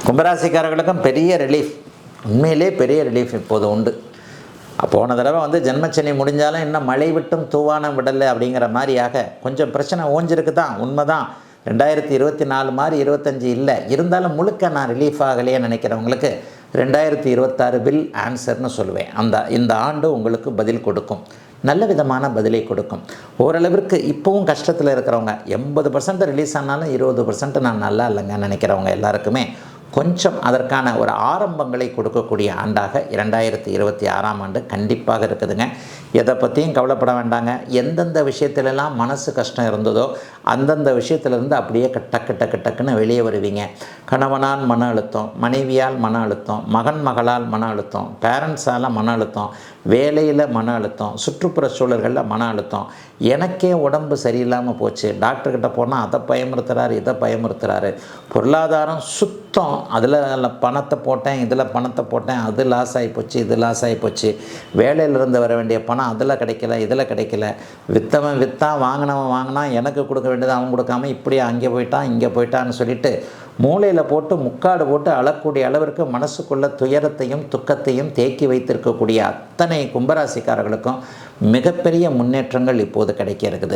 கும்பராசிக்காரர்களுக்கும் பெரிய ரிலீஃப், உண்மையிலே பெரிய ரிலீஃப் இப்போது உண்டு. போன தடவை ஜென்மச்சனி முடிஞ்சாலும் இன்னும் மழை விட்டும் தூவானம் விடலை அப்படிங்கிற மாதிரியாக கொஞ்சம் பிரச்சனை ஓஞ்சிருக்கு தான், உண்மை தான். 2024 மாதிரி 25 இல்லை, இருந்தாலும் முழுக்க நான் ரிலீஃப் ஆகலையே நினைக்கிறவங்களுக்கு 2026 வில் ஆன்சர்னு சொல்லுவேன். இந்த ஆண்டு உங்களுக்கு பதில் கொடுக்கும், நல்ல விதமான பதிலை கொடுக்கும். ஓரளவிற்கு இப்போவும் கஷ்டத்தில் இருக்கிறவங்க 80% ரிலீஸ் ஆனாலும் 20% நான் நல்லா இல்லைங்க நினைக்கிறவங்க எல்லாருக்குமே கொஞ்சம் அதற்கான ஒரு ஆரம்பங்களை கொடுக்கக்கூடிய ஆண்டாக 2026ஆம் ஆண்டு கண்டிப்பாக இருக்குதுங்க. எதை பற்றியும் கவலைப்பட வேண்டாங்க. எந்தெந்த விஷயத்துலலாம் மனசு கஷ்டம் இருந்ததோ அந்தந்த விஷயத்துலேருந்து அப்படியே டக்குன்னு வெளியே வருவீங்க. கணவனால் மன அழுத்தம், மனைவியால் மன அழுத்தம், மகளால் மன அழுத்தம், பேரண்ட்ஸால் மன அழுத்தம், வேலையில் மன அழுத்தம், சுற்றுப்புற சூழல்களில் மன அழுத்தம், எனக்கே உடம்பு சரியில்லாமல் போச்சு, டாக்டர்கிட்ட போனால் அதை பயமுறுத்துகிறாரு இதை பயமுறுத்துகிறாரு, பொருளாதாரம் சுத்தம், அதில் பணத்தை போட்டேன் இதில் பணத்தை போட்டேன், அது லாஸ் ஆகி போச்சு இது லாஸ் ஆகி போச்சு, வேலையிலிருந்து வர வேண்டிய பணம் அதில் கிடைக்கல இதில் கிடைக்கல, விற்றவன் விற்றான் வாங்கினவன் வாங்கினான், எனக்கு கொடுக்க வேண்டியது அவன் கொடுக்காம இப்படியே அங்கே போயிட்டான் இங்கே போயிட்டான்னு சொல்லிட்டு மூளையில் போட்டு முக்காடு போட்டு அழக்கூடிய அளவிற்கு மனசுக்குள்ள துயரத்தையும் துக்கத்தையும் தேக்கி வைத்திருக்கக்கூடிய அத்தனை கும்பராசிக்காரர்களுக்கும் மிகப்பெரிய முன்னேற்றங்கள் இப்போது கிடைக்க இருக்குது.